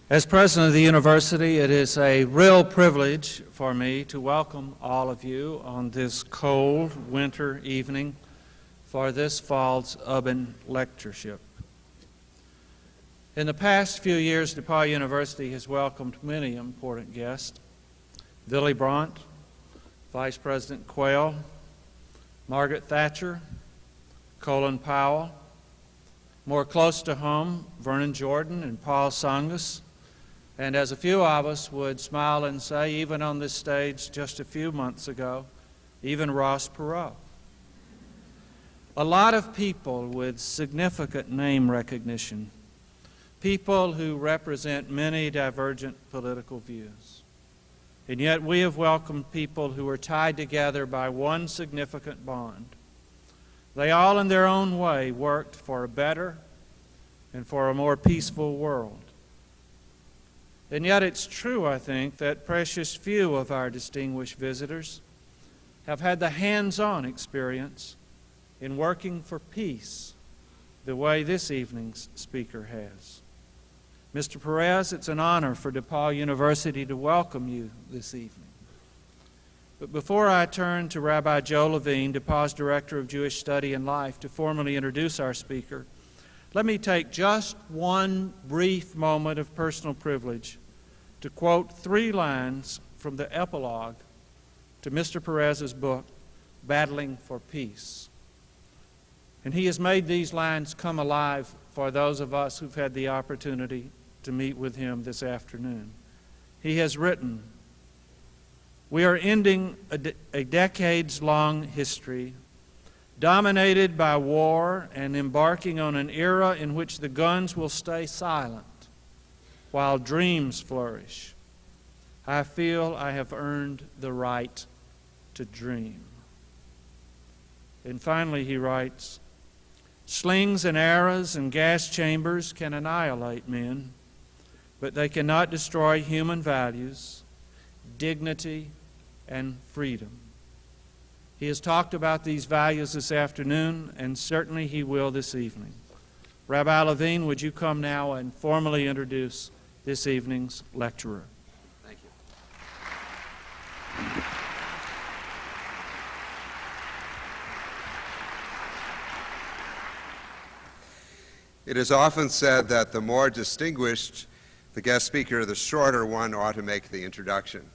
As president of the university, it is a real privilege for me to welcome all of you on this cold winter evening for this fall's Ubben lectureship. In the past few years, DePauw University has welcomed many important guests. Willy Brandt, Vice President Quayle, Margaret Thatcher, Colin Powell, more close to home, Vernon Jordan and Paul Tsongas, and as a few of us would smile and say, even on this stage just a few months ago, even Ross Perot. A lot of people with significant name recognition, people who represent many divergent political views. And yet we have welcomed people who are tied together by one significant bond. They all in their own way worked for a better and for a more peaceful world. And yet it's true, I think, that precious few of our distinguished visitors have had the hands-on experience in working for peace the way this evening's speaker has. Mr. Perez, it's an honor for DePauw University to welcome you this evening. But before I turn to Rabbi Joe Levine, DePauw's Director of Jewish Study and Life, to formally introduce our speaker, let me take just one brief moment of personal privilege to quote 3 lines from the Epilogue to Mr. Perez's book, Battling for Peace. And he has made these lines come alive for those of us who've had the opportunity to meet with him this afternoon. He has written, "We are ending a decades-long history dominated by war and embarking on an era in which the guns will stay silent while dreams flourish. I feel I have earned the right to dream." And finally he writes, "Slings and arrows and gas chambers can annihilate men, but they cannot destroy human values, dignity, and freedom." He has talked about these values this afternoon, and certainly he will this evening. Rabbi Levine, would you come now and formally introduce this evening's lecturer? Thank you. It is often said that the more distinguished the guest speaker, the shorter one ought to make the introduction.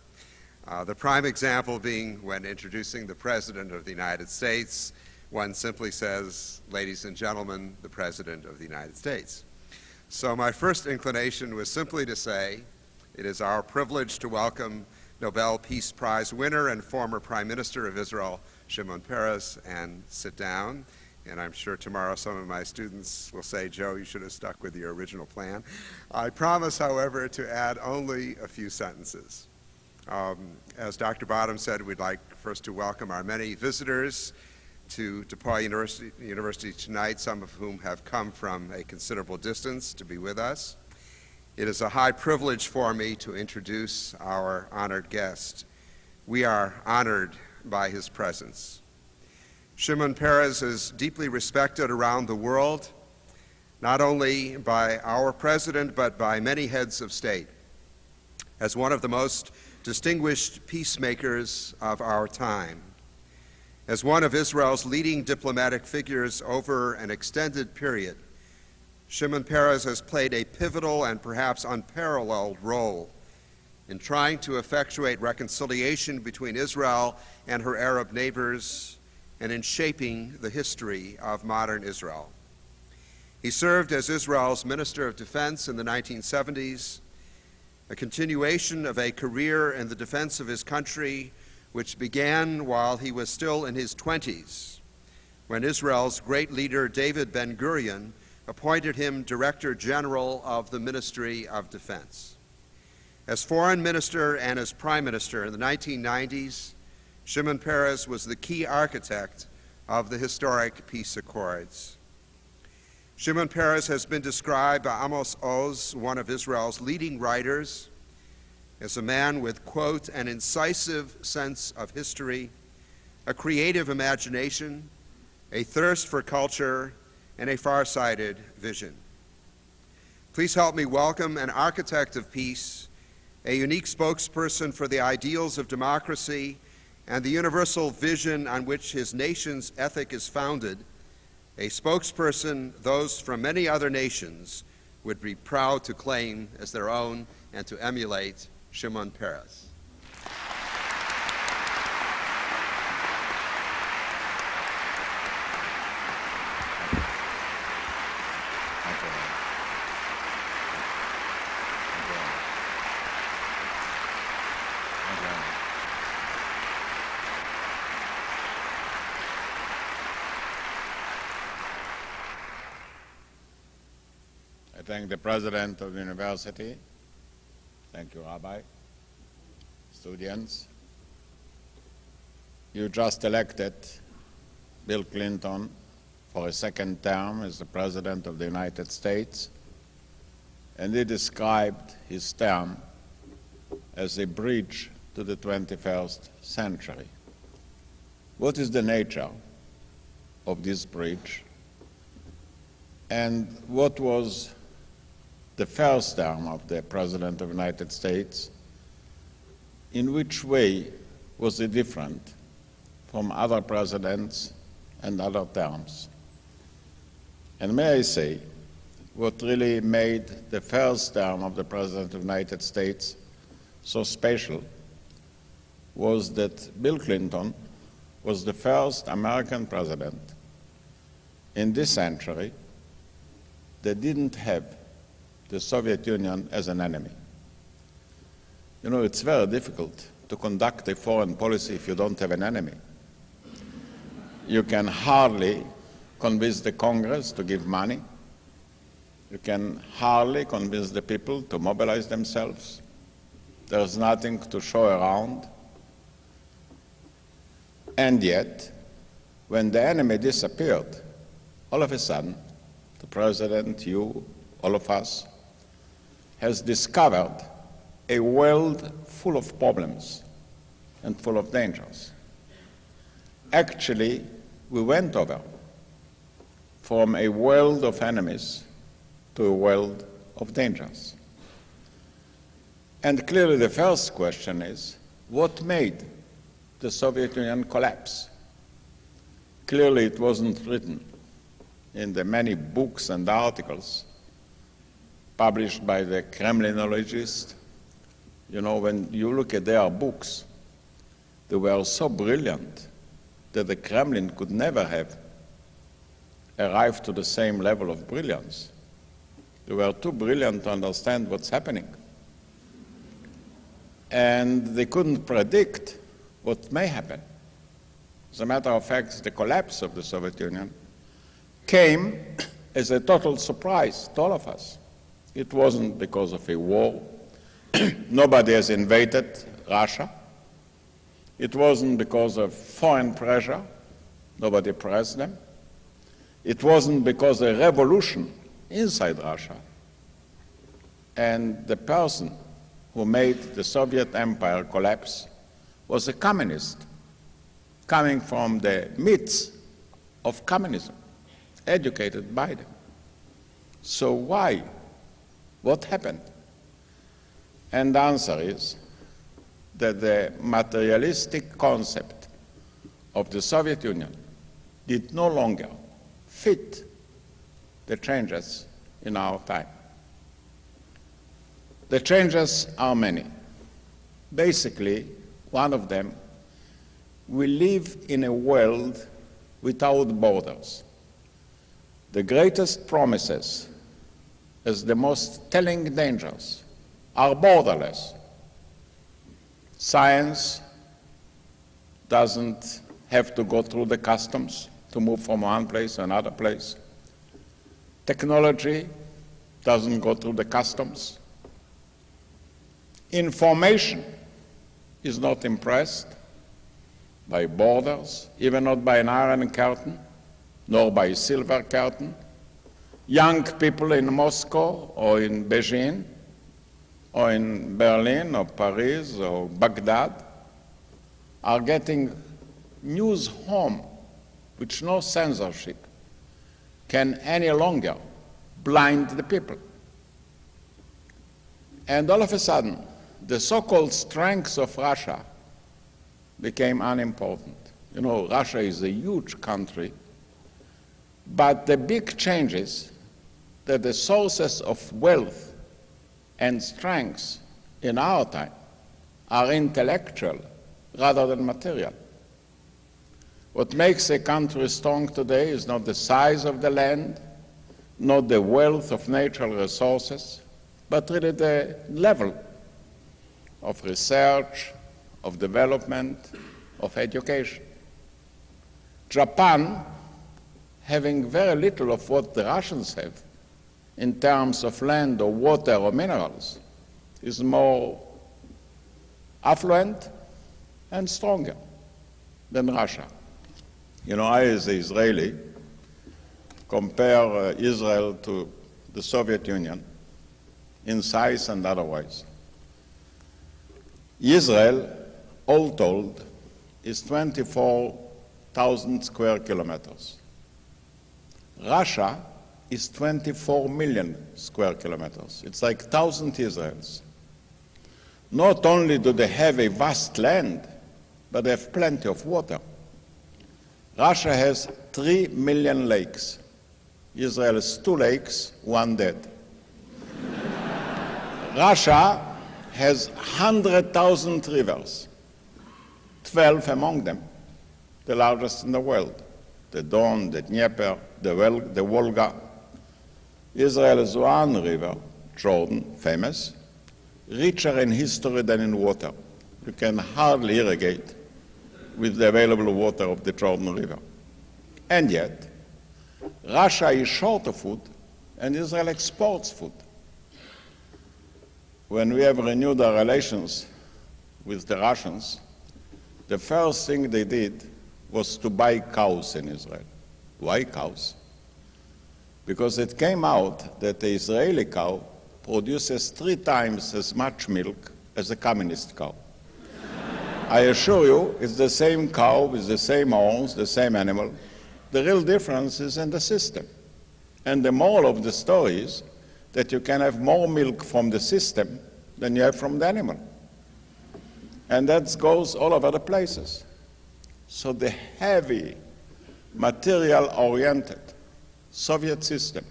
The prime example being when introducing the President of the United States, one simply says, "Ladies and gentlemen, the President of the United States." So my first inclination was simply to say, it is our privilege to welcome Nobel Peace Prize winner and former Prime Minister of Israel, Shimon Peres, and sit down. And I'm sure tomorrow some of my students will say, "Joe, you should have stuck with your original plan." I promise, however, to add only a few sentences. As Dr. Bottom said, we'd like first to welcome our many visitors to DePauw University tonight, some of whom have come from a considerable distance to be with us. It is a high privilege for me to introduce our honored guest. We are honored by his presence. Shimon Peres is deeply respected around the world, not only by our president, but by many heads of state, as one of the most distinguished peacemakers of our time. As one of Israel's leading diplomatic figures over an extended period, Shimon Peres has played a pivotal and perhaps unparalleled role in trying to effectuate reconciliation between Israel and her Arab neighbors and in shaping the history of modern Israel. He served as Israel's Minister of Defense in the 1970s, a continuation of a career in the defense of his country which began while he was still in his 20s, when Israel's great leader David Ben-Gurion appointed him Director General of the Ministry of Defense. As Foreign Minister and as Prime Minister in the 1990s, Shimon Peres was the key architect of the historic peace accords. Shimon Peres has been described by Amos Oz, one of Israel's leading writers, as a man with, quote, "an incisive sense of history, a creative imagination, a thirst for culture, and a far-sighted vision." Please help me welcome an architect of peace, a unique spokesperson for the ideals of democracy and the universal vision on which his nation's ethic is founded, a spokesperson those from many other nations would be proud to claim as their own and to emulate, Shimon Peres. I thank the President of the University. Thank you, Rabbi. Students. You just elected Bill Clinton for a second term as the President of the United States, and he described his term as a bridge to the 21st century. What is the nature of this bridge? And what was the first term of the President of the United States? In which way was it different from other presidents and other terms? And may I say, what really made the first term of the President of the United States so special was that Bill Clinton was the first American president in this century that didn't have the Soviet Union as an enemy. You know, it's very difficult to conduct a foreign policy if you don't have an enemy. You can hardly convince the Congress to give money. You can hardly convince the people to mobilize themselves. There's nothing to show around. And yet, when the enemy disappeared, all of a sudden, the President, you, all of us, has discovered a world full of problems and full of dangers. Actually, we went over from a world of enemies to a world of dangers. And clearly the first question is, what made the Soviet Union collapse? Clearly it wasn't written in the many books and articles published by the Kremlinologists. You know, when you look at their books, they were so brilliant that the Kremlin could never have arrived to the same level of brilliance. They were too brilliant to understand what's happening. And they couldn't predict what may happen. As a matter of fact, the collapse of the Soviet Union came as a total surprise to all of us. It wasn't because of a war. Nobody has invaded Russia. It wasn't because of foreign pressure. Nobody pressed them. It wasn't because of a revolution inside Russia. And the person who made the Soviet Empire collapse was a communist coming from the midst of communism, educated by them. So why? What happened? And the answer is that the materialistic concept of the Soviet Union did no longer fit the changes in our time. The changes are many. Basically, one of them, we live in a world without borders. The greatest promises as the most telling dangers are borderless. Science doesn't have to go through the customs to move from one place to another place. Technology doesn't go through the customs. Information is not impressed by borders, even not by an iron curtain, nor by a silver curtain. Young people in Moscow or in Beijing or in Berlin or Paris or Baghdad are getting news home which no censorship can any longer blind the people. And all of a sudden, the so-called strengths of Russia became unimportant. You know, Russia is a huge country, but the big changes that the sources of wealth and strengths in our time are intellectual rather than material. What makes a country strong today is not the size of the land, not the wealth of natural resources, but really the level of research, of development, of education. Japan, having very little of what the Russians have in terms of land or water or minerals, is more affluent and stronger than Russia. You know, I, as an Israeli, compare Israel to the Soviet Union in size and otherwise. Israel, all told, is 24,000 square kilometers. Russia is 24 million square kilometers. It's like 1,000 Israels. Not only do they have a vast land, but they have plenty of water. Russia has 3 million lakes. Israel has 2 lakes, 1 dead. Russia has 100,000 rivers, 12 among them, the largest in the world. The Don, the Dnieper, the Volga. Israel has 1 river, Jordan, famous, richer in history than in water. You can hardly irrigate with the available water of the Jordan River. And yet, Russia is short of food, and Israel exports food. When we have renewed our relations with the Russians, the first thing they did was to buy cows in Israel. Why cows? Because it came out that the Israeli cow produces 3 times as much milk as a communist cow. I assure you, it's the same cow with the same horns, the same animal. The real difference is in the system. And the moral of the story is that you can have more milk from the system than you have from the animal. And that goes all over the places. So the heavy, material-oriented Soviet system,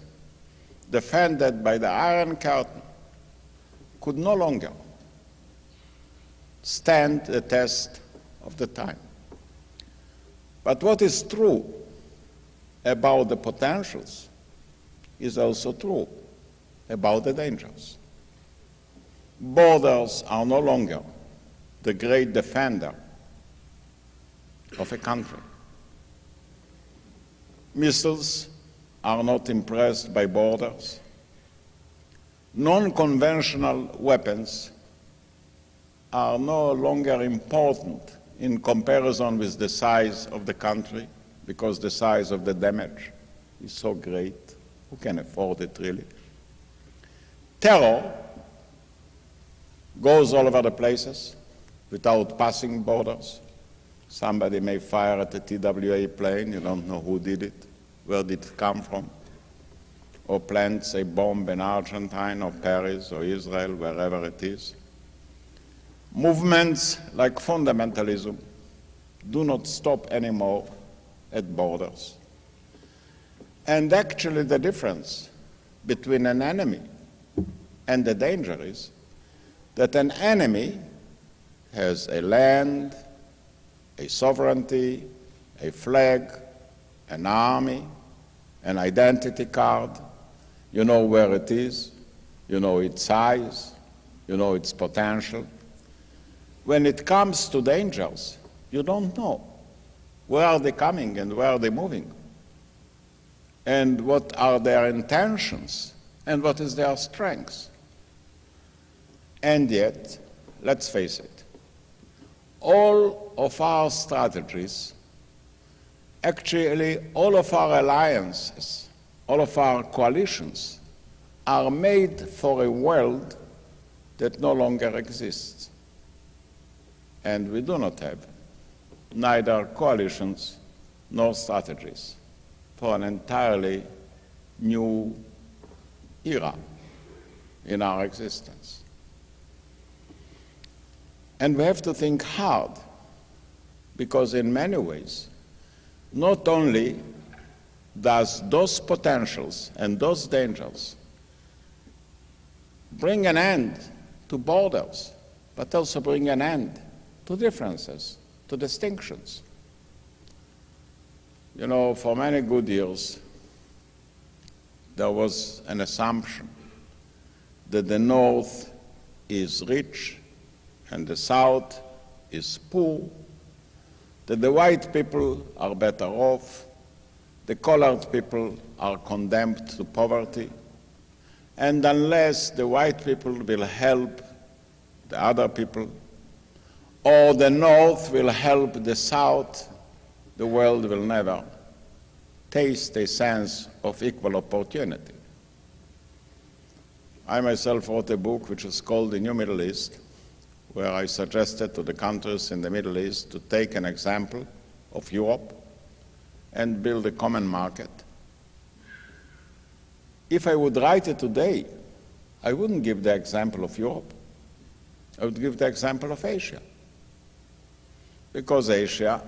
defended by the Iron Curtain, could no longer stand the test of the time. But what is true about the potentials is also true about the dangers. Borders are no longer the great defender of a country. Missiles are not impressed by borders. Non-conventional weapons are no longer important in comparison with the size of the country, because the size of the damage is so great. Who can afford it, really? Terror goes all over the places without passing borders. Somebody may fire at a TWA plane, you don't know who did it, where did it come from, or plants a bomb in Argentina or Paris or Israel, wherever it is. Movements like fundamentalism do not stop anymore at borders. And actually the difference between an enemy and the danger is that an enemy has a land, a sovereignty, a flag, an army, an identity card. You know where it is, you know its size, you know its potential. When it comes to dangers, you don't know. Where are they coming and where are they moving? And what are their intentions and what is their strength? And yet, let's face it, all of our strategies, actually all of our alliances, all of our coalitions are made for a world that no longer exists. And we do not have neither coalitions nor strategies for an entirely new era in our existence. And we have to think hard, because in many ways, not only does those potentials and those dangers bring an end to borders, but also bring an end to differences, to distinctions. You know, for many good years, there was an assumption that the North is rich and the South is poor, that the white people are better off, the colored people are condemned to poverty, and unless the white people will help the other people, or the North will help the South, the world will never taste a sense of equal opportunity. I myself wrote a book which is called The New Middle East, where I suggested to the countries in the Middle East to take an example of Europe and build a common market. If I would write it today, I wouldn't give the example of Europe. I would give the example of Asia. Because Asia,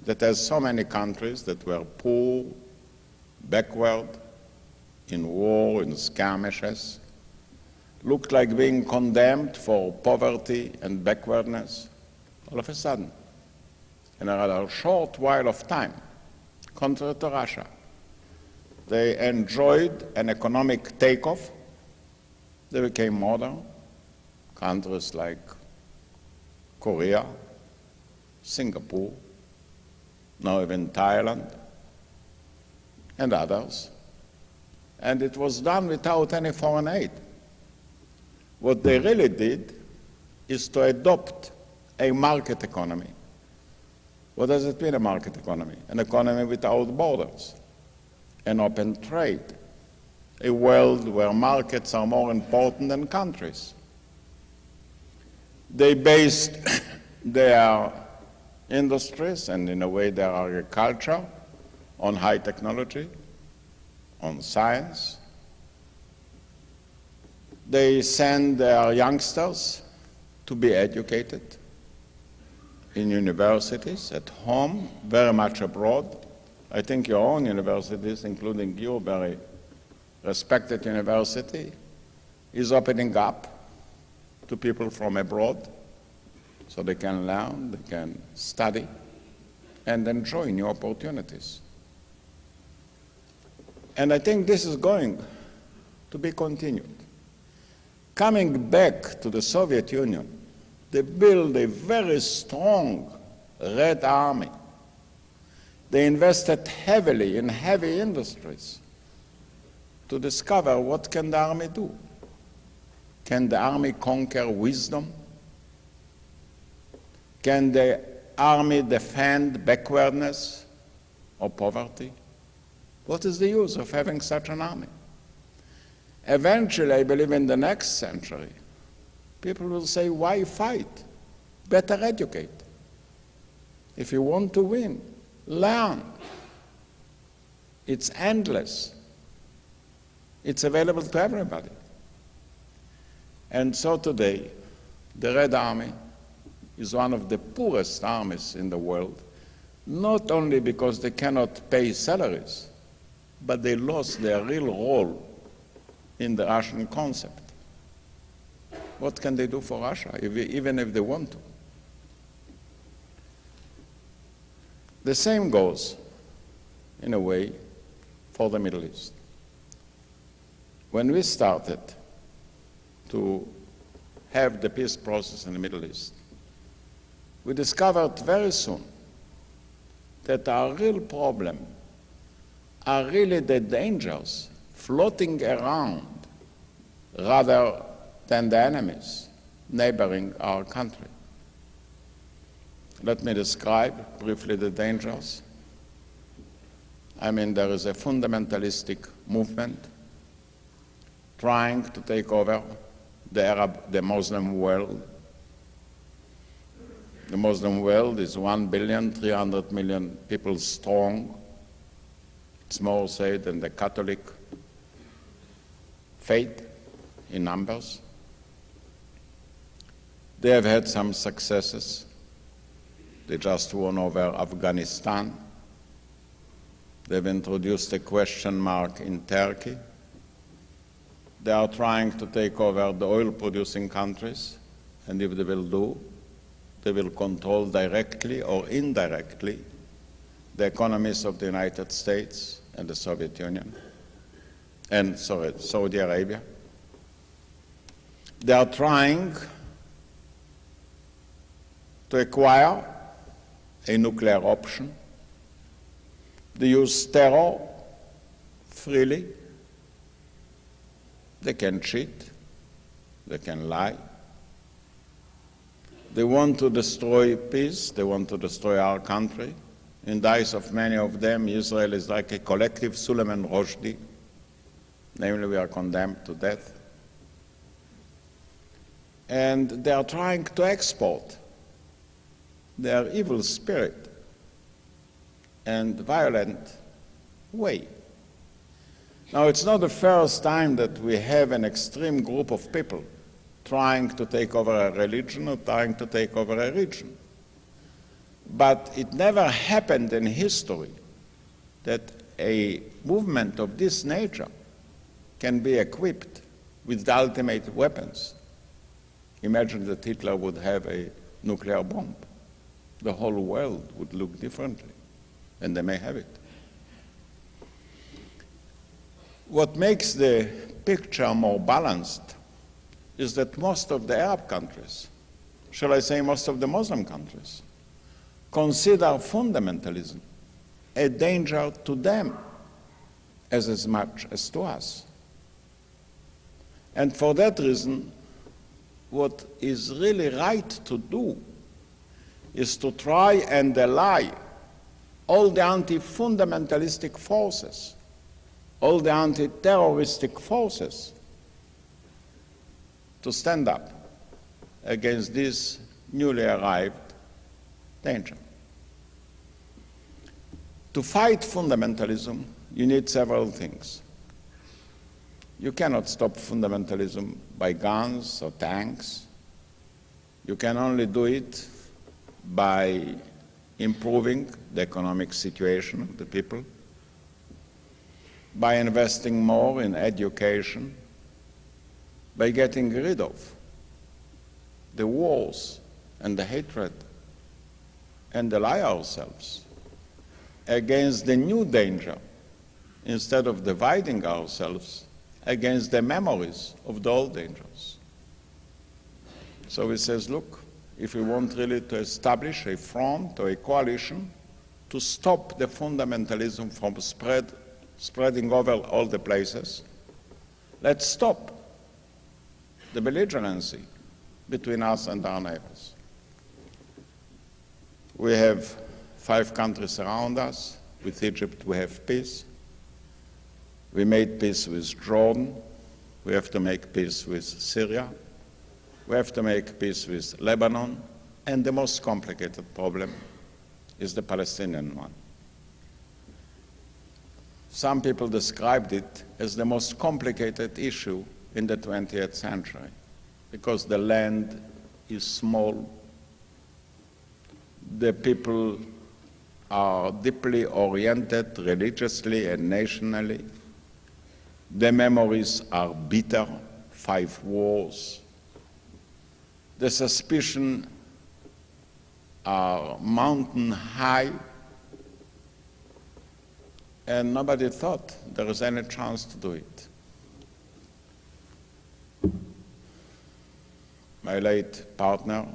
that has so many countries that were poor, backward, in war, in skirmishes, looked like being condemned for poverty and backwardness, all of a sudden, in a rather short while of time, contrary to Russia, they enjoyed an economic takeoff. They became modern. Countries like Korea, Singapore, now even Thailand, and others. And it was done without any foreign aid. What they really did is to adopt a market economy. What does it mean, a market economy? An economy without borders, an open trade, a world where markets are more important than countries. They based their industries and, in a way, their agriculture on high technology, on science. They send their youngsters to be educated in universities, at home, very much abroad. I think your own universities, including your very respected university, is opening up to people from abroad so they can learn, they can study, and enjoy new opportunities. And I think this is going to be continued. Coming back to the Soviet Union, they built a very strong Red Army. They invested heavily in heavy industries to discover what can the army do. Can the army conquer wisdom? Can the army defend backwardness or poverty? What is the use of having such an army? Eventually, I believe in the next century, people will say, why fight? Better educate. If you want to win, learn. It's endless. It's available to everybody. And so today, the Red Army is one of the poorest armies in the world, not only because they cannot pay salaries, but they lost their real role in the Russian concept. What can they do for Russia, even if they want to? The same goes, in a way, for the Middle East. When we started to have the peace process in the Middle East, we discovered very soon that our real problem are really the dangers floating around rather than the enemies neighboring our country. Let me describe briefly the dangers. I mean, there is a fundamentalistic movement trying to take over the Muslim world. The Muslim world is 1,300,000,000 people strong. It's more, say, than the Catholic faith in numbers. They have had some successes. They just won over Afghanistan. They've introduced a question mark in Turkey. They are trying to take over the oil-producing countries, and if they will do, they will control directly or indirectly the economies of the United States and the Soviet Union, and Saudi Arabia. They are trying to acquire a nuclear option. They use terror freely. They can cheat. They can lie. They want to destroy peace. They want to destroy our country. In the eyes of many of them, Israel is like a collective Suleiman Rushdie. Namely, we are condemned to death. And they are trying to export their evil spirit and violent way. Now, it's not the first time that we have an extreme group of people trying to take over a religion or trying to take over a region. But it never happened in history that a movement of this nature can be equipped with the ultimate weapons. Imagine that Hitler would have a nuclear bomb. The whole world would look differently, and they may have it. What makes the picture more balanced is that most of the Arab countries, shall I say most of the Muslim countries, consider fundamentalism a danger to them as much as to us. And for that reason, what is really right to do is to try and ally all the anti-fundamentalistic forces, all the anti-terroristic forces, to stand up against this newly arrived danger. To fight fundamentalism, you need several things. You cannot stop fundamentalism by guns or tanks. You can only do it by improving the economic situation of the people, by investing more in education, by getting rid of the wars and the hatred, and ally ourselves against the new danger instead of dividing ourselves against the memories of the old dangers. So he says, look, if we want really to establish a front or a coalition to stop the fundamentalism from spreading over all the places, let's stop the belligerency between us and our neighbors. We have 5 countries around us. With Egypt, we have peace. We made peace with Jordan. We have to make peace with Syria. We have to make peace with Lebanon. And the most complicated problem is the Palestinian one. Some people described it as the most complicated issue in the 20th century because the land is small, the people are deeply oriented religiously and nationally, the memories are bitter, 5 wars, the suspicion are mountain high, and nobody thought there was any chance to do it. My late partner,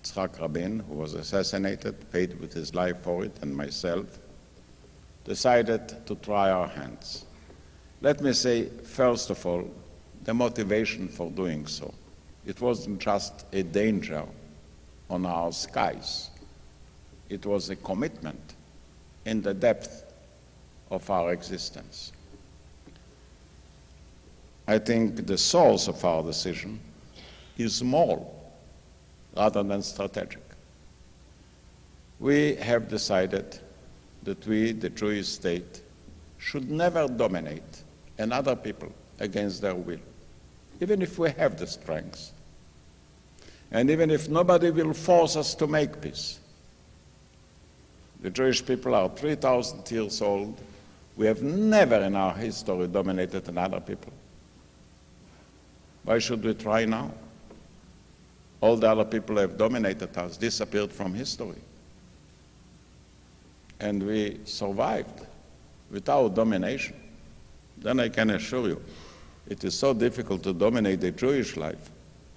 Yitzhak Rabin, who was assassinated, paid with his life for it, and myself, decided to try our hands. Let me say, first of all, the motivation for doing so. It wasn't just a danger on our skies. It was a commitment in the depth of our existence. I think the source of our decision is moral rather than strategic. We have decided that we, the Jewish state, should never dominate another people against their will, even if we have the strength. And even if nobody will force us to make peace, the Jewish people are 3,000 years old. We have never in our history dominated another people. Why should we try now? All the other people who have dominated us disappeared from history. And we survived without domination. Then I can assure you, it is so difficult to dominate the Jewish life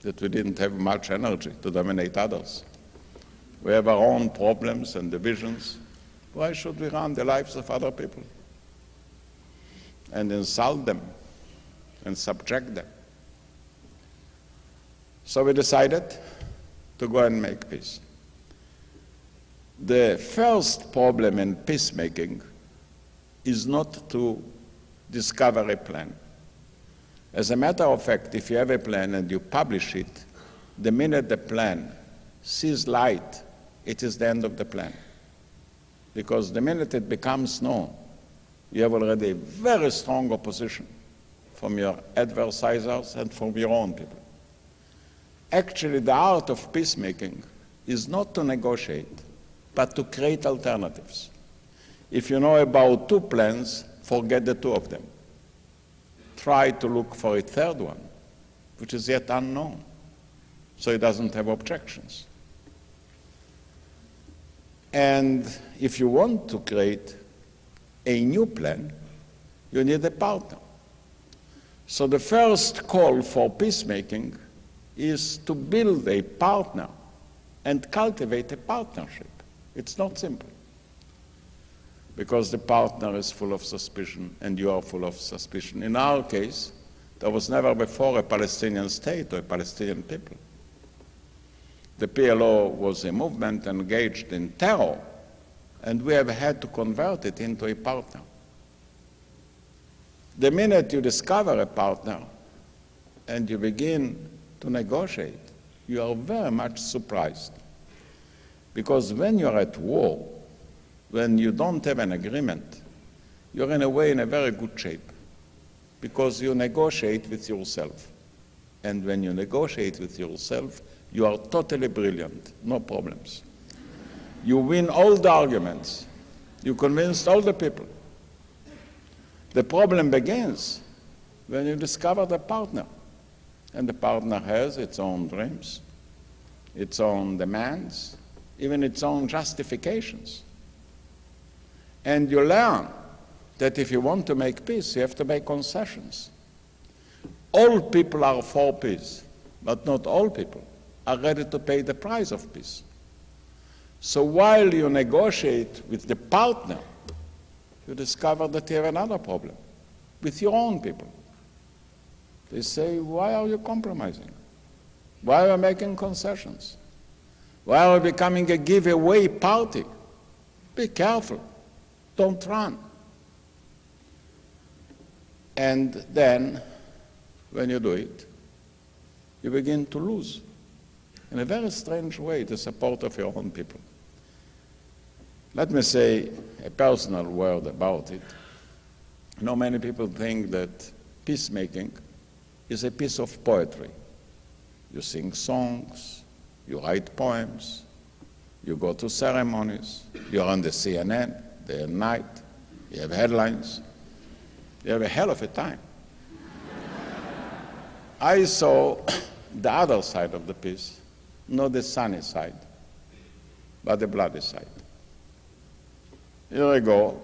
that we didn't have much energy to dominate others. We have our own problems and divisions. Why should we run the lives of other people and insult them and subject them? So we decided to go and make peace. The first problem in peacemaking is not to discover a plan. As a matter of fact, if you have a plan and you publish it, the minute the plan sees light, it is the end of the plan. Because the minute it becomes known, you have already a very strong opposition from your adversaries and from your own people. Actually, the art of peacemaking is not to negotiate, but to create alternatives. If you know about two plans, forget the two of them. Try to look for a third one, which is yet unknown, so it doesn't have objections. And if you want to create a new plan, you need a partner. So the first call for peacemaking is to build a partner and cultivate a partnership. It's not simple, because the partner is full of suspicion and you are full of suspicion. In our case, there was never before a Palestinian state or a Palestinian people. The PLO was a movement engaged in terror, and we have had to convert it into a partner. The minute you discover a partner and you begin to negotiate, you are very much surprised. Because when you're at war, when you don't have an agreement, you're in a way in a very good shape, because you negotiate with yourself. And when you negotiate with yourself, you are totally brilliant, no problems. You win all the arguments. You convinced all the people. The problem begins when you discover the partner. And the partner has its own dreams, its own demands, even its own justifications. And you learn that if you want to make peace, you have to make concessions. All people are for peace, but not all people are ready to pay the price of peace. So while you negotiate with the partner, you discover that you have another problem with your own people. They say, why are you compromising? Why are you making concessions? Why are you becoming a giveaway party? Be careful. Don't run. And then, when you do it, you begin to lose, in a very strange way, the support of your own people. Let me say a personal word about it. You know, many people think that peacemaking is a piece of poetry. You sing songs, you write poems, you go to ceremonies, you're on the CNN day and night, you have headlines, you have a hell of a time. I saw the other side of the peace, not the sunny side, but the bloody side. A year ago,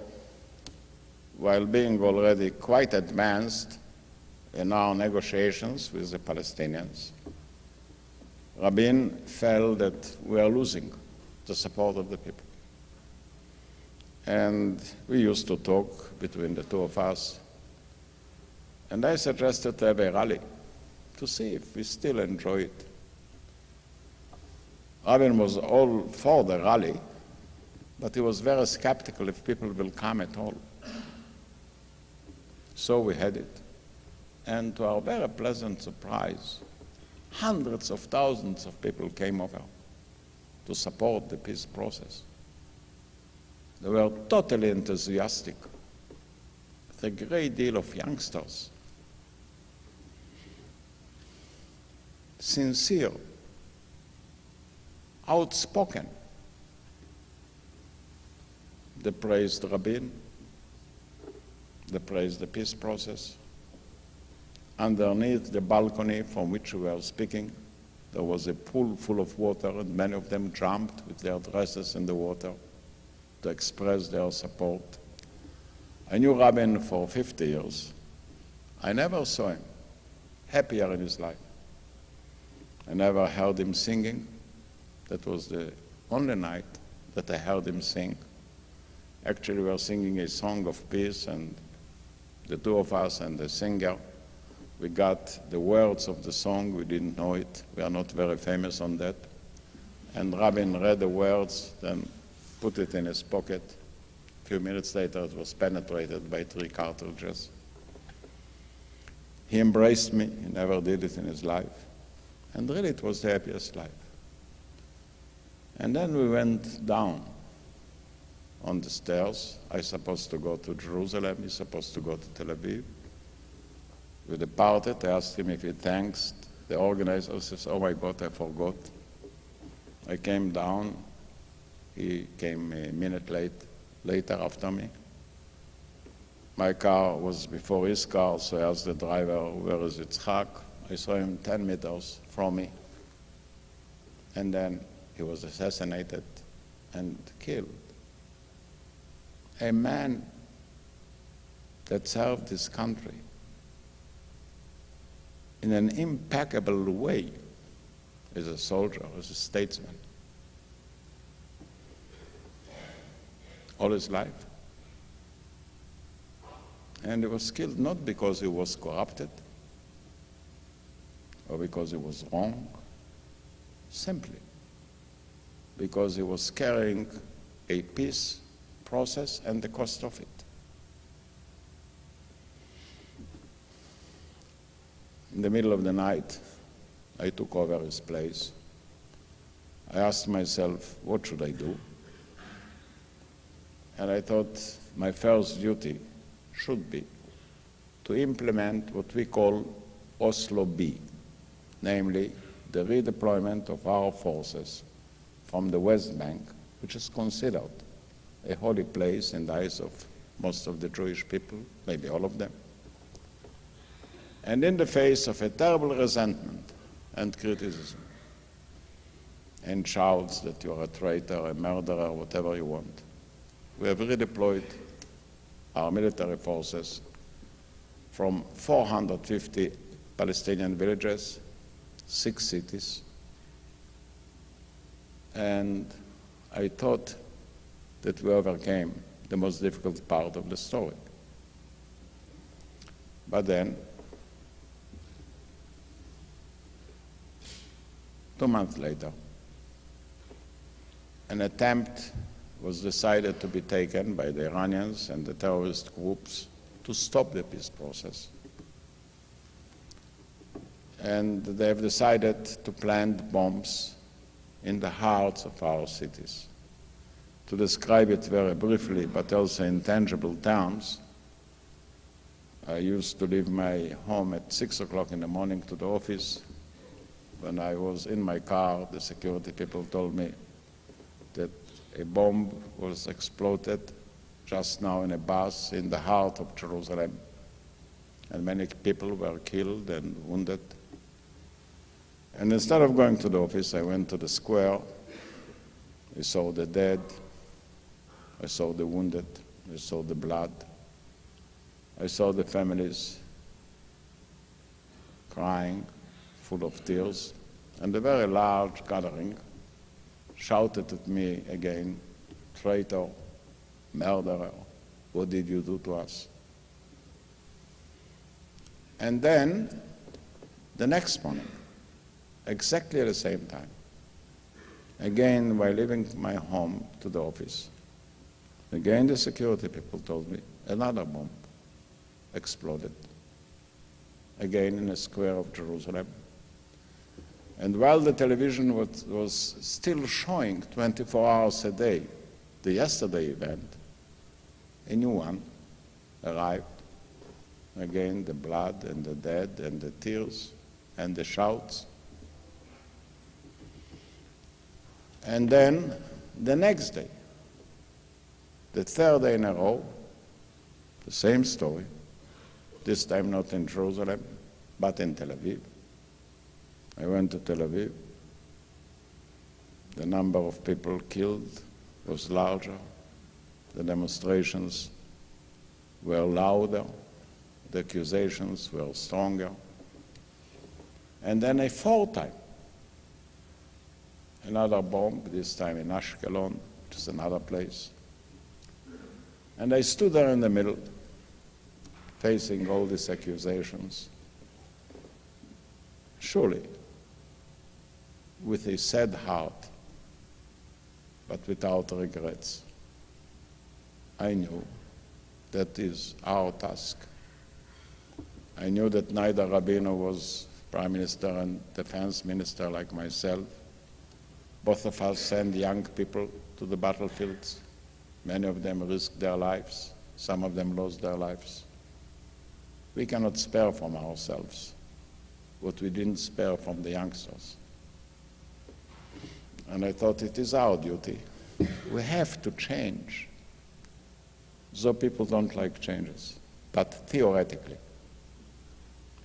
while being already quite advanced in our negotiations with the Palestinians, Rabin felt that we are losing the support of the people. And we used to talk between the two of us, and I suggested to have a rally to see if we still enjoy it. Rabin was all for the rally, but he was very skeptical if people will come at all. So we had it. And to our very pleasant surprise, hundreds of thousands of people came over to support the peace process. They were totally enthusiastic, with a great deal of youngsters, sincere, outspoken. They praised Rabin, they praised the peace process. Underneath the balcony from which we were speaking, there was a pool full of water, and many of them jumped with their dresses in the water to express their support. I knew Rabin for 50 years. I never saw him happier in his life. I never heard him singing. That was the only night that I heard him sing. Actually, we were singing a song of peace, and the two of us and the singer, we got the words of the song. We didn't know it. We are not very famous on that. And Rabin read the words, then put it in his pocket. A few minutes later, it was penetrated by 3 cartridges. He embraced me. He never did it in his life. And really, it was the happiest life. And then we went down on the stairs. I supposed to go to Jerusalem. He's supposed to go to Tel Aviv. We departed. I asked him if he thanks the organizers. He says, "Oh my God, I forgot." I came down. He came a minute later after me. My car was before his car, so I asked the driver, "Where is Yitzhak?" I saw him 10 meters from me. And then he was assassinated and killed. A man that served his country in an impeccable way as a soldier, as a statesman, all his life. And he was killed not because he was corrupted or because he was wrong, simply because he was carrying a peace process and the cost of it. In the middle of the night, I took over his place. I asked myself, what should I do? And I thought my first duty should be to implement what we call Oslo B, namely the redeployment of our forces from the West Bank, which is considered a holy place in the eyes of most of the Jewish people, maybe all of them. And in the face of a terrible resentment and criticism, and shouts that you are a traitor, a murderer, whatever you want, we have redeployed our military forces from 450 Palestinian villages, 6 cities, and I thought that we overcame the most difficult part of the story. But then, 2 months later, an attempt was decided to be taken by the Iranians and the terrorist groups to stop the peace process. And they have decided to plant bombs in the hearts of our cities. To describe it very briefly, but also in tangible terms, I used to leave my home at 6 o'clock in the morning to the office. When I was in my car, the security people told me that a bomb was exploded just now in a bus in the heart of Jerusalem, and many people were killed and wounded. And instead of going to the office, I went to the square. I saw the dead, I saw the wounded, I saw the blood, I saw the families crying, full of tears, and a very large gathering shouted at me again, "Traitor, murderer, what did you do to us?" And then, the next morning, exactly at the same time, again while leaving my home to the office, again the security people told me another bomb exploded, again in a square of Jerusalem. And while the television was still showing 24 hours a day the yesterday event, a new one arrived. Again, the blood and the dead and the tears and the shouts. And then the next day, the third day in a row, the same story, this time not in Jerusalem, but in Tel Aviv. I went to Tel Aviv. The number of people killed was larger. The demonstrations were louder. The accusations were stronger. And then a fourth time, another bomb, this time in Ashkelon, which is another place. And I stood there in the middle, facing all these accusations. Surely, with a sad heart, but without regrets, I knew that is our task. I knew that neither Rabino was prime minister and defense minister like myself. Both of us send young people to the battlefields. Many of them risked their lives. Some of them lost their lives. We cannot spare from ourselves what we didn't spare from the youngsters. And I thought it is our duty. We have to change. Though people don't like changes, but theoretically.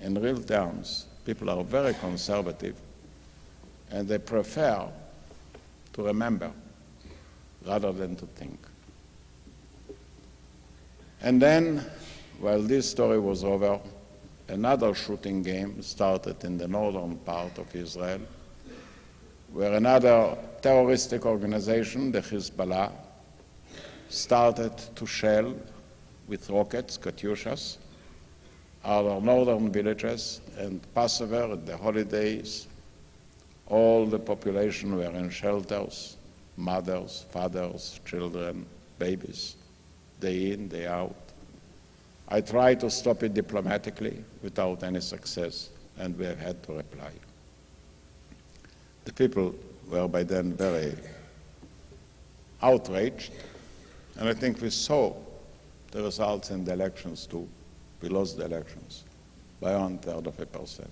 In real terms, people are very conservative and they prefer to remember rather than to think. And then, while this story was over, another shooting game started in the northern part of Israel, where another terroristic organization, the Hezbollah, started to shell with rockets, Katyushas, our northern villages, and Passover, the holidays, all the population were in shelters, mothers, fathers, children, babies, day in, day out. I tried to stop it diplomatically without any success, and we have had to reply. The people were by then very outraged, and I think we saw the results in the elections too. We lost the elections by 1/3%.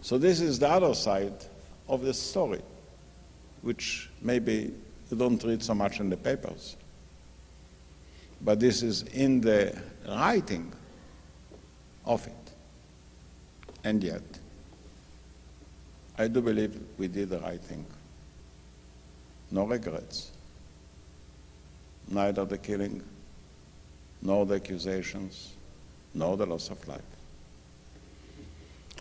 So this is the other side of the story, which maybe you don't read so much in the papers. But this is in the writing of it. And yet, I do believe we did the right thing. No regrets. Neither the killing, nor the accusations, nor the loss of life.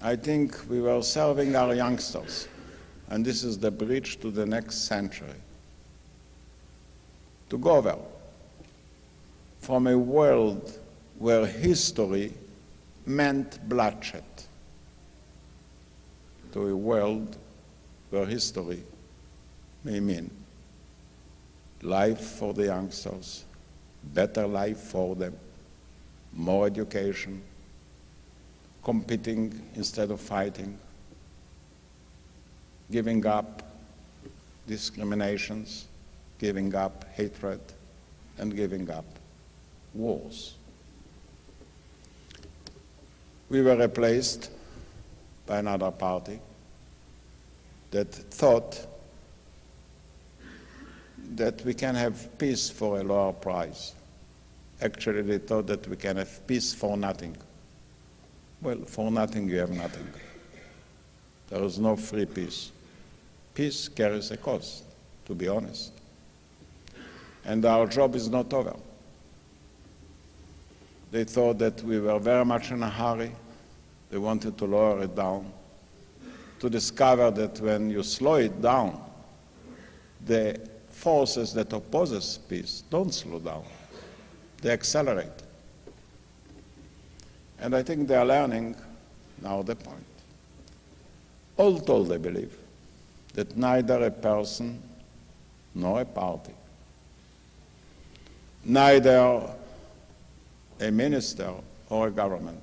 I think we were serving our youngsters, and this is the bridge to the next century, to go over from a world where history meant bloodshed to a world where history may mean life for the youngsters, better life for them, more education, competing instead of fighting, giving up discriminations, giving up hatred, and giving up wars. We were replaced by another party that thought that we can have peace for a lower price. Actually, they thought that we can have peace for nothing. Well, for nothing you have nothing. There is no free peace. Peace carries a cost, to be honest. And our job is not over. They thought that we were very much in a hurry. They wanted to lower it down, to discover that when you slow it down, the forces that opposes peace don't slow down. They accelerate. And I think they are learning now the point. All told, I believe, that neither a person nor a party, neither a minister or a government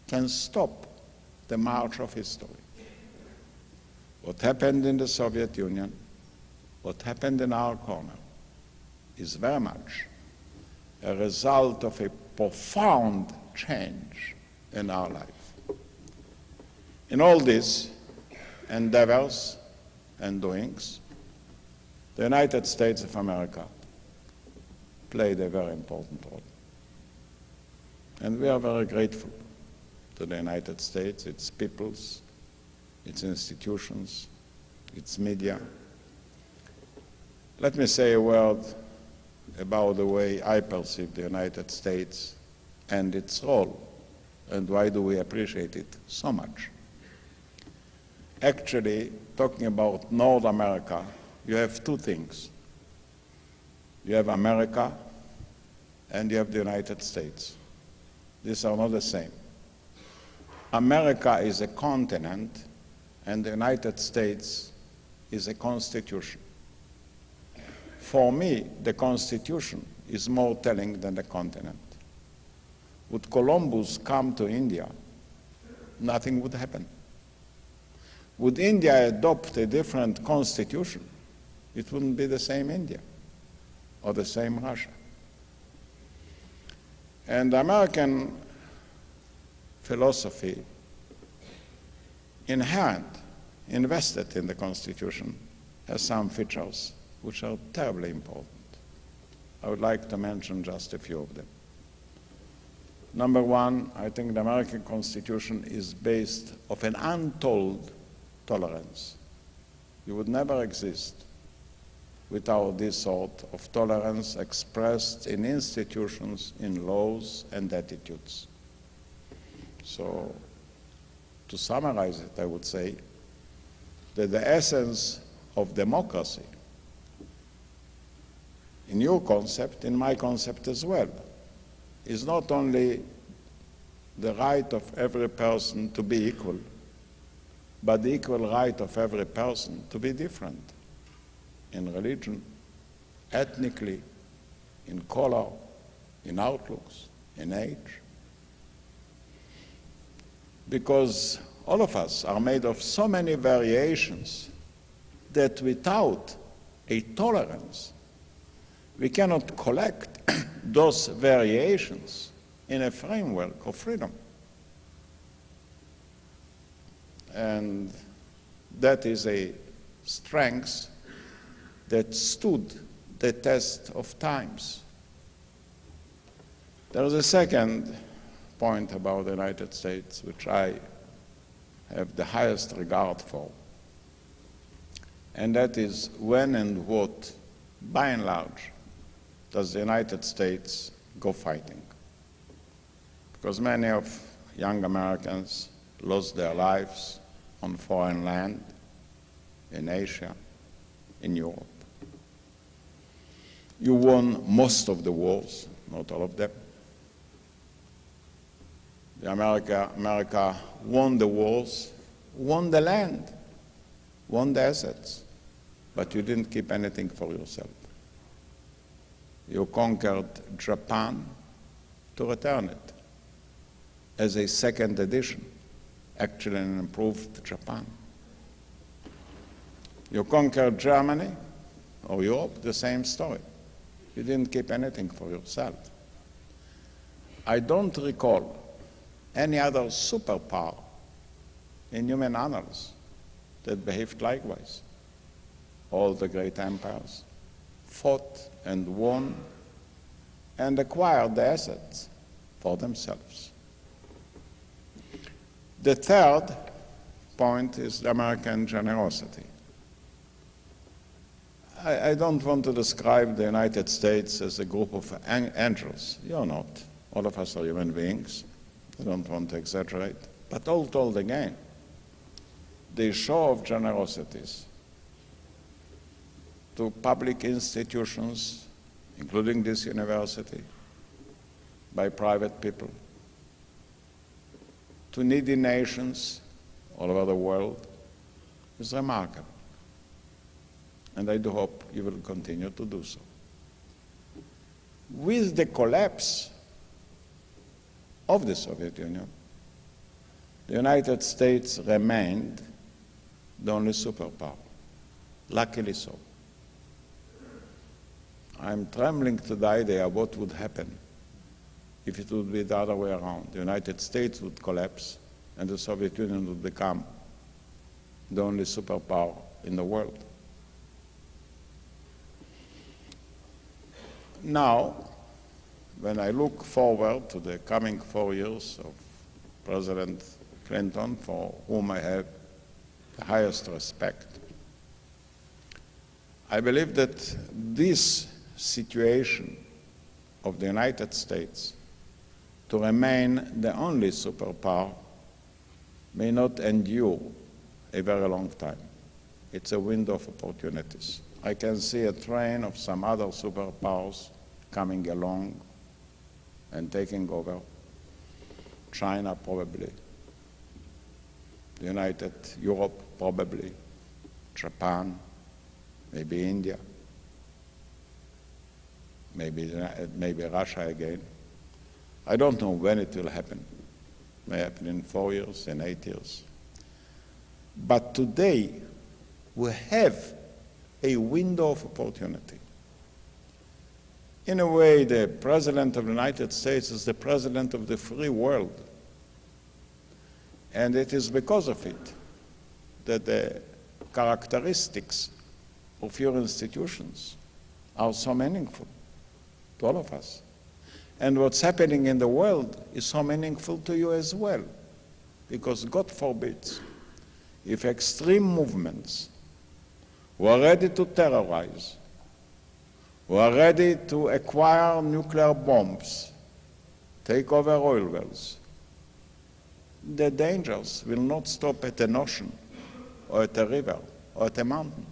can stop the march of history. What happened in the Soviet Union, what happened in our corner, is very much a result of a profound change in our life. In all these endeavors and doings, The United States of America played a very important role. And we are very grateful to the United States, its peoples, its institutions, its media. Let me say a word about the way I perceive the United States and its role, and why do we appreciate it so much. Actually, talking about North America, you have two things. You have America and you have the United States. These are not the same. America is a continent and the United States is a constitution. For me, the Constitution is more telling than the continent. Would Columbus come to India, nothing would happen. Would India adopt a different constitution, it wouldn't be the same India or the same Russia. And American philosophy, inherent, invested in the Constitution, has some features which are terribly important. I would like to mention just a few of them. Number one, I think the American Constitution is based on an untold tolerance. You would never exist without this sort of tolerance expressed in institutions, in laws, and attitudes. So, to summarize it, I would say that the essence of democracy, in your concept, in my concept as well, is not only the right of every person to be equal, but the equal right of every person to be different in religion, ethnically, in color, in outlooks, in age. Because all of us are made of so many variations that without a tolerance, we cannot collect those variations in a framework of freedom. And that is a strength that stood the test of times. There is a second point about the United States which I have the highest regard for, and that is when and what, by and large, does the United States go fighting? Because many of young Americans lost their lives on foreign land, in Asia, in Europe. You won most of the wars, not all of them. America won the wars, won the land, won the assets, but you didn't keep anything for yourself. You conquered Japan to return it as a second edition, actually an improved Japan. You conquered Germany or Europe, the same story. You didn't keep anything for yourself. I don't recall any other superpower in human annals that behaved likewise. All the great empires fought and won and acquired the assets for themselves. The third point is the American generosity. I don't want to describe the United States as a group of angels. You're not. All of us are human beings. I don't want to exaggerate. But all told again, the show of generosities to public institutions, including this university, by private people, to needy nations all over the world, is remarkable. And I do hope you will continue to do so. With the collapse of the Soviet Union, the United States remained the only superpower, luckily so. I'm trembling to the idea of what would happen if it would be the other way around. The United States would collapse and the Soviet Union would become the only superpower in the world. now, when I look forward to the coming 4 years of President Clinton, for whom I have the highest respect, I believe that this situation of the United States to remain the only superpower may not endure a very long time. It's a window of opportunities. I can see a train of some other superpowers coming along and taking over. China probably, Europe probably, Japan, maybe India, maybe Russia again. I don't know when it will happen. It may happen in 4 years, in 8 years. But today, we have a window of opportunity. In a way, the President of the United States is the President of the free world. And it is because of it that the characteristics of your institutions are so meaningful to all of us. And what's happening in the world is so meaningful to you as well, because God forbids, if extreme movements who are ready to terrorize, who are ready to acquire nuclear bombs, take over oil wells, the dangers will not stop at an ocean or at a river or at a mountain.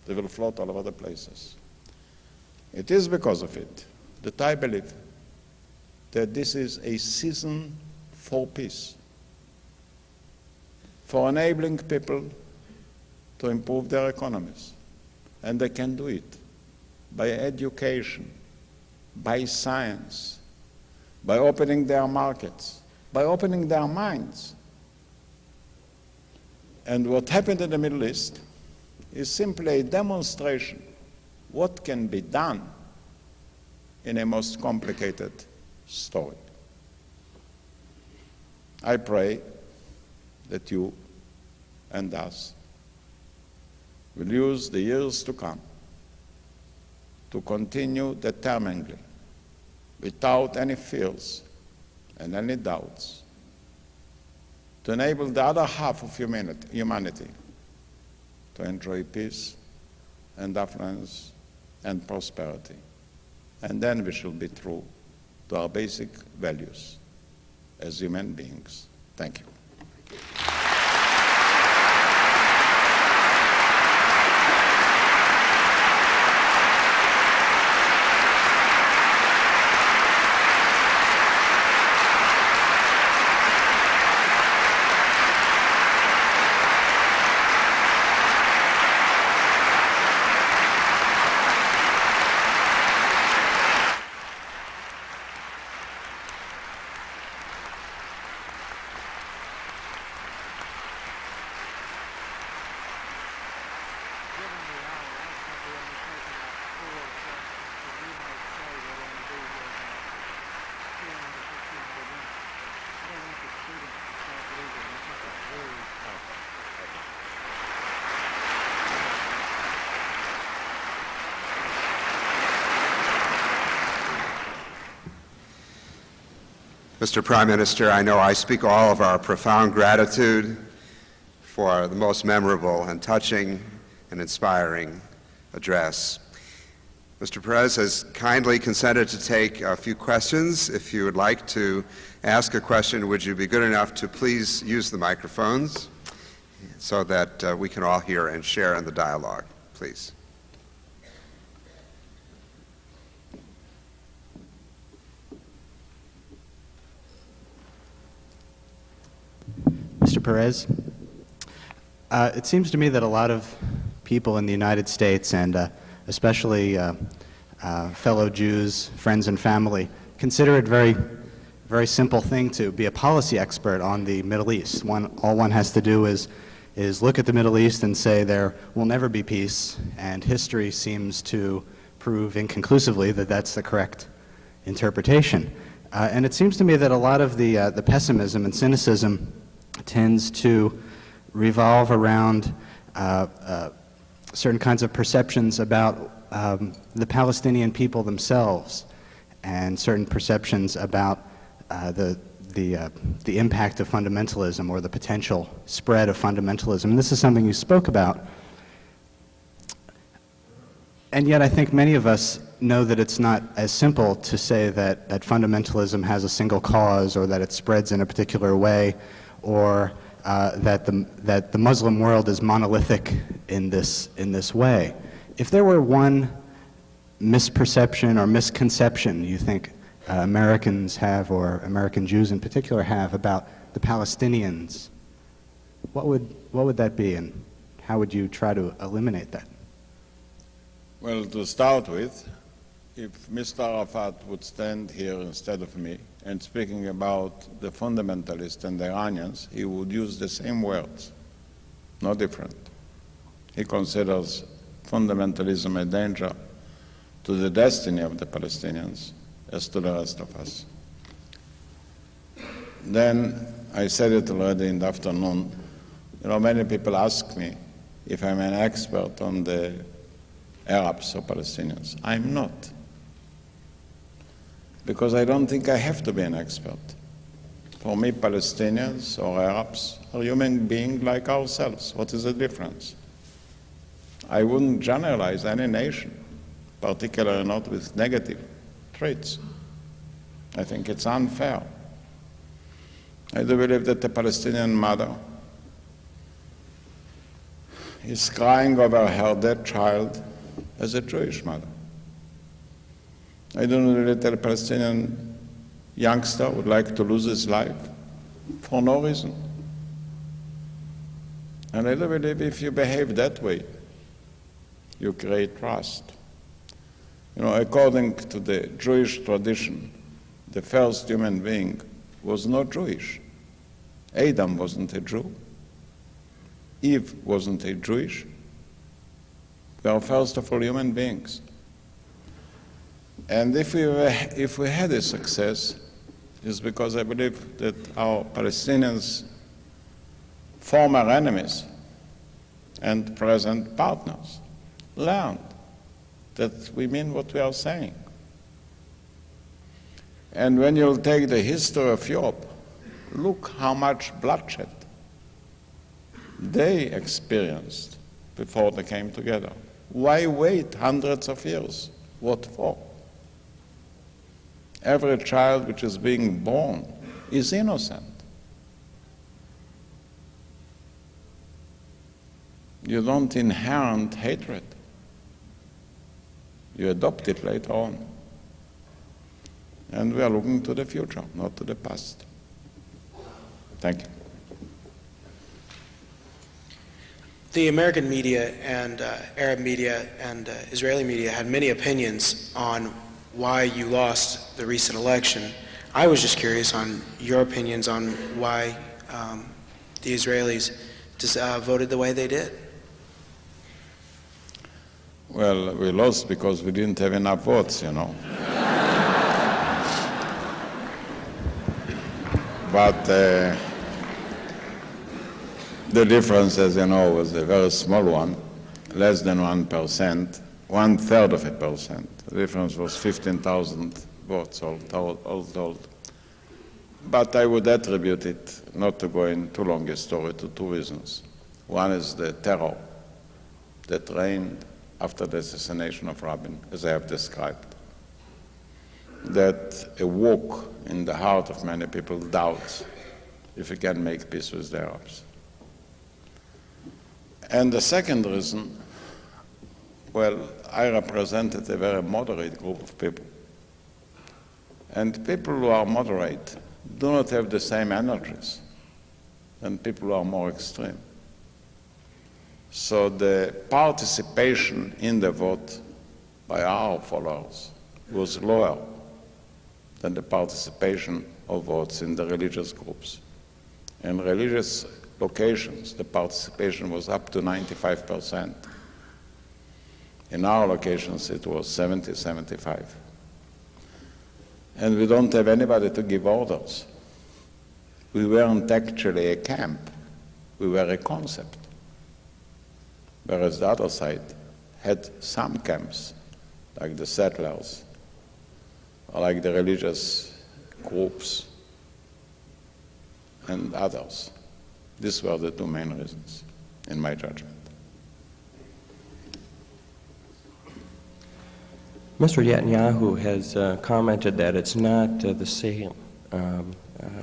They will float all over the places. It is because of it that I believe that this is a season for peace, for enabling people to improve their economies. And they can do it by education, by science, by opening their markets, by opening their minds. And what happened in the Middle East is simply a demonstration what can be done in a most complicated story. I pray that you and us will use the years to come to continue determinedly, without any fears and any doubts, to enable the other half of humanity to enjoy peace and affluence and prosperity. And then we shall be true to our basic values as human beings. Thank you. Mr. Prime Minister, I know I speak all of our profound gratitude for the most memorable and touching and inspiring address. Mr. Perez has kindly consented to take a few questions. If you would like to ask a question, would you be good enough to please use the microphones so that we can all hear and share in the dialogue, please. Mr. Perez, it seems to me that a lot of people in the United States, and especially fellow Jews, friends and family, consider it very simple thing to be a policy expert on the Middle East. All one has to do is look at the Middle East and say there will never be peace, and history seems to prove inconclusively that that's the correct interpretation. And it seems to me that a lot of the pessimism and cynicism tends to revolve around certain kinds of perceptions about the Palestinian people themselves and certain perceptions about the impact of fundamentalism or the potential spread of fundamentalism. And this is something you spoke about. And yet I think many of us know that it's not as simple to say that fundamentalism has a single cause, or that it spreads in a particular way, or that the Muslim world is monolithic in this way. If there were one misperception or misconception you think Americans have, or American Jews in particular have, about the Palestinians, what would that be, and how would you try to eliminate that? Well, to start with, if Mr. Arafat would stand here instead of me and speaking about the fundamentalists and the Iranians, he would use the same words, no different. He considers fundamentalism a danger to the destiny of the Palestinians as to the rest of us. Then, I said it already in the afternoon, many people ask me if I'm an expert on the Arabs or Palestinians. I'm not, because I don't think I have to be an expert. For me, Palestinians or Arabs are human beings like ourselves. What is the difference? I wouldn't generalize any nation, particularly not with negative traits. I think it's unfair. I do believe that the Palestinian mother is crying over her dead child as a Jewish mother. I don't know that a Palestinian youngster would like to lose his life for no reason. And I do believe if you behave that way, you create trust. According to the Jewish tradition, the first human being was not Jewish. Adam wasn't a Jew. Eve wasn't a Jewish. We are first of all human beings. And if we had a success, it's because I believe that our Palestinians, former enemies and present partners, learned that we mean what we are saying. And when you'll take the history of Europe, look how much bloodshed they experienced before they came together. Why wait hundreds of years? What for? Every child which is being born is innocent. You don't inherit hatred. You adopt it later on. And we are looking to the future, not to the past. Thank you. The American media and Arab media and Israeli media had many opinions on why you lost the recent election. I was just curious on your opinions on why the Israelis voted the way they did. Well, we lost because we didn't have enough votes, But the difference, as you know, was a very small one, less than 1%, 1/3 of a percent. The difference was 15,000 votes all told. But I would attribute it, not to go in too long a story, to two reasons. One is the terror that reigned after the assassination of Rabin, as I have described. That awoke in the heart of many people doubts if we can make peace with the Arabs. And the second reason, well, I represented a very moderate group of people. And people who are moderate do not have the same energies than people who are more extreme. So the participation in the vote by our followers was lower than the participation of votes in the religious groups. In religious locations, the participation was up to 95%. In our locations, it was 70-75. And we don't have anybody to give orders. We weren't actually a camp. We were a concept. Whereas the other side had some camps like the settlers, or like the religious groups and others. These were the two main reasons, in my judgment. Mr. Netanyahu has commented that it's not the same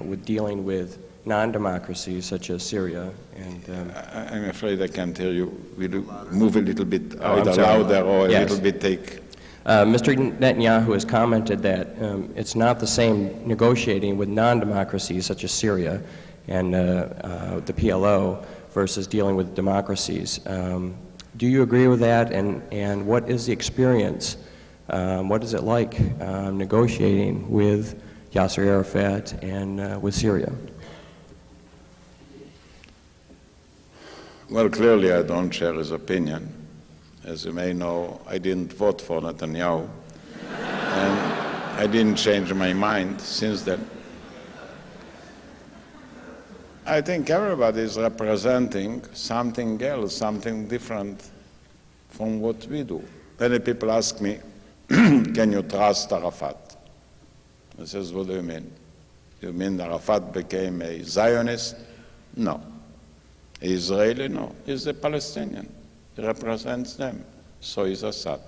with dealing with non-democracies such as Syria. And I'm afraid I can't hear you. Will you move a little bit I'm either sorry. louder or a Yes. little bit take? Mr. Netanyahu has commented that it's not the same negotiating with non-democracies such as Syria and the PLO versus dealing with democracies. Do you agree with that? And what is the experience? What is it like negotiating with Yasser Arafat and with Syria? Well, clearly I don't share his opinion. As you may know, I didn't vote for Netanyahu, and I didn't change my mind since then. I think everybody is representing something else, something different from what we do. Many people ask me, can you trust Arafat? I says, what do you mean? You mean Arafat became a Zionist? No. Israeli? No. He's a Palestinian. He represents them. So is Assad.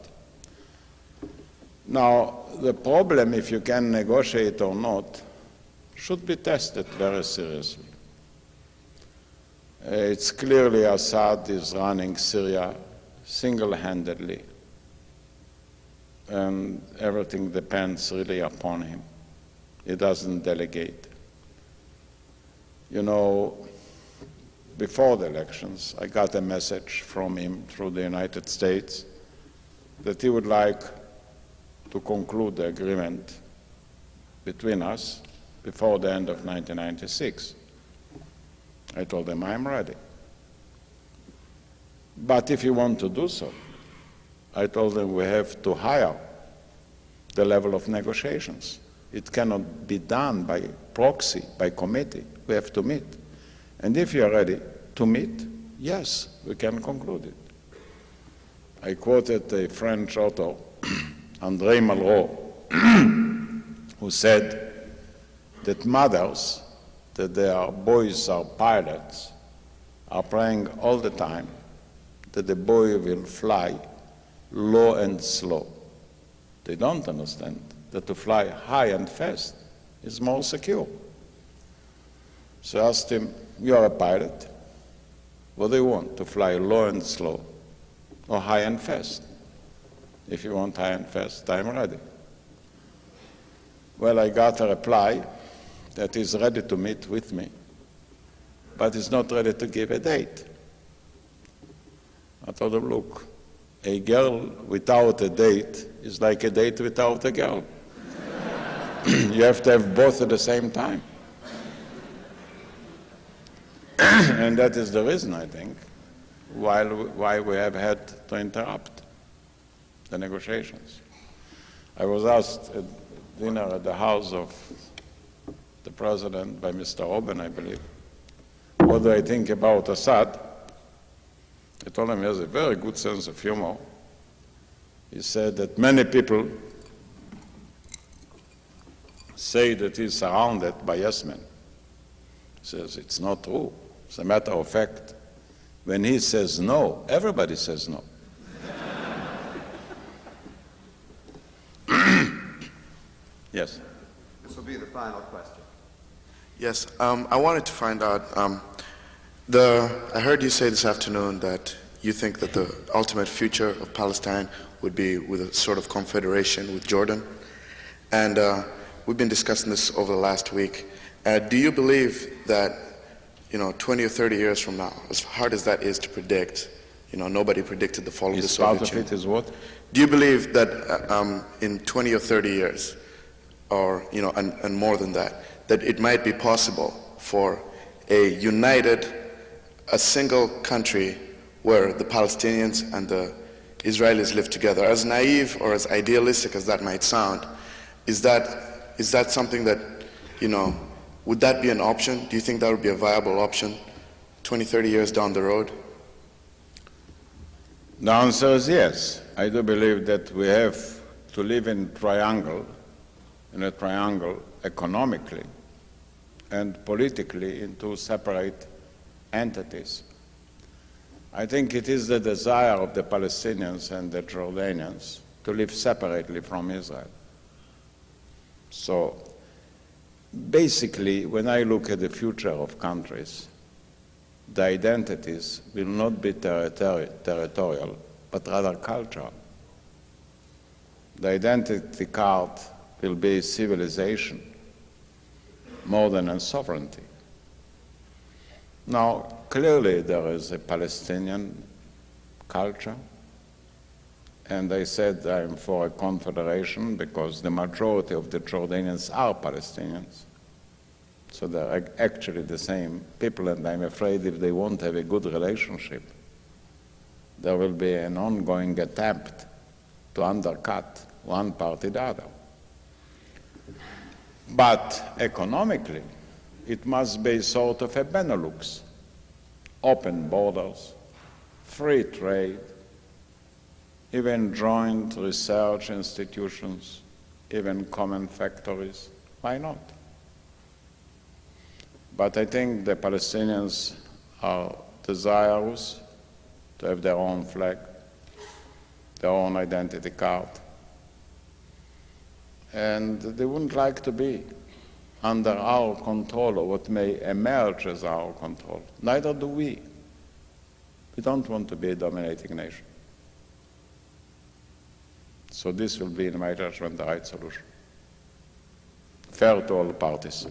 Now, the problem, if you can negotiate or not, should be tested very seriously. It's clearly Assad is running Syria single-handedly, and everything depends really upon him. He doesn't delegate. You know, before the elections, I got a message from him through the United States that he would like to conclude the agreement between us before the end of 1996. I told him, I'm ready. But if you want to do so, I told him we have to higher the level of negotiations. It cannot be done by proxy, by committee. We have to meet. And if you are ready to meet, yes, we can conclude it. I quoted a French author, André Malraux, who said that mothers, that their boys are pilots, are praying all the time that the boy will fly low and slow. They don't understand that to fly high and fast is more secure. So I asked him, you are a pilot. What do you want, to fly low and slow or high and fast? If you want high and fast, I'm ready. Well, I got a reply that he's ready to meet with me, but he's not ready to give a date. I told him, look, a girl without a date is like a date without a girl. You have to have both at the same time. And that is the reason, I think, why we have had to interrupt the negotiations. I was asked at dinner at the house of the president by Mr. Ubben, I believe, what do I think about Assad? I told him he has a very good sense of humor. He said that many people say that he's surrounded by yes men. He says it's not true. As a matter of fact, when he says no, everybody says no. Yes. This will be the final question. Yes, I wanted to find out, I heard you say this afternoon that you think that the ultimate future of Palestine would be with a sort of confederation with Jordan. And we've been discussing this over the last week. Do you believe that, 20 or 30 years from now, as hard as that is to predict, nobody predicted the fall of the Is part Soviet of Union. it is what? Do you believe that in 20 or 30 years, or and more than that it might be possible for a single country where the Palestinians and the Israelis live together? As naive or as idealistic as that might sound, is that something that, would that be an option? Do you think that would be a viable option 20, 30 years down the road? The answer is yes. I do believe that we have to live in a triangle economically and politically in two separate entities. I think it is the desire of the Palestinians and the Jordanians to live separately from Israel. So basically, when I look at the future of countries, the identities will not be territorial, but rather cultural. The identity card will be civilization more than a sovereignty. Now, clearly there is a Palestinian culture, and I said I'm for a confederation because the majority of the Jordanians are Palestinians. So they're actually the same people, and I'm afraid if they won't have a good relationship, there will be an ongoing attempt to undercut one party the other. But economically, it must be sort of a Benelux, open borders, free trade, even joint research institutions, even common factories. Why not? But I think the Palestinians are desirous to have their own flag, their own identity card, and they wouldn't like to be under our control or what may emerge as our control. Neither do we. We don't want to be a dominating nation. So this will be, in my judgment, the right solution. Fair to all parties.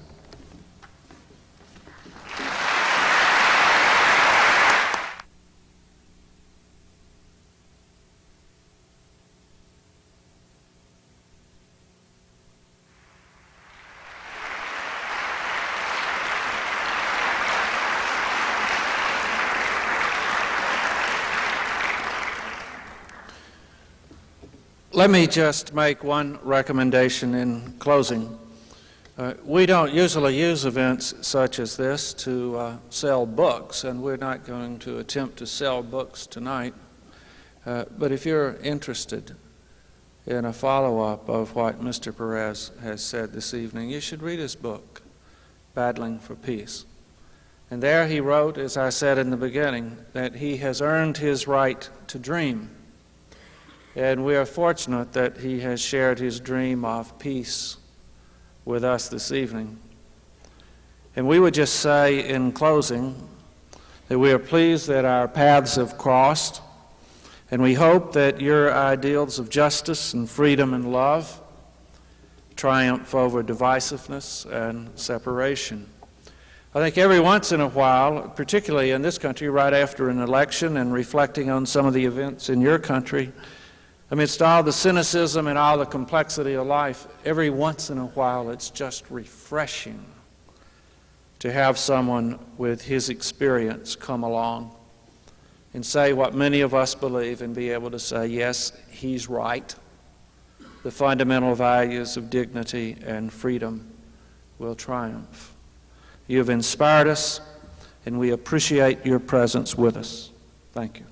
Let me just make one recommendation in closing. We don't usually use events such as this to sell books, and we're not going to attempt to sell books tonight. But if you're interested in a follow-up of what Mr. Perez has said this evening, you should read his book, Battling for Peace. And there he wrote, as I said in the beginning, that he has earned his right to dream. And we are fortunate that he has shared his dream of peace with us this evening. And we would just say in closing that we are pleased that our paths have crossed, and we hope that your ideals of justice and freedom and love triumph over divisiveness and separation. I think every once in a while, particularly in this country, right after an election and reflecting on some of the events in your country, amidst all the cynicism and all the complexity of life, every once in a while it's just refreshing to have someone with his experience come along and say what many of us believe and be able to say, yes, he's right. The fundamental values of dignity and freedom will triumph. You've inspired us, and we appreciate your presence with us. Thank you.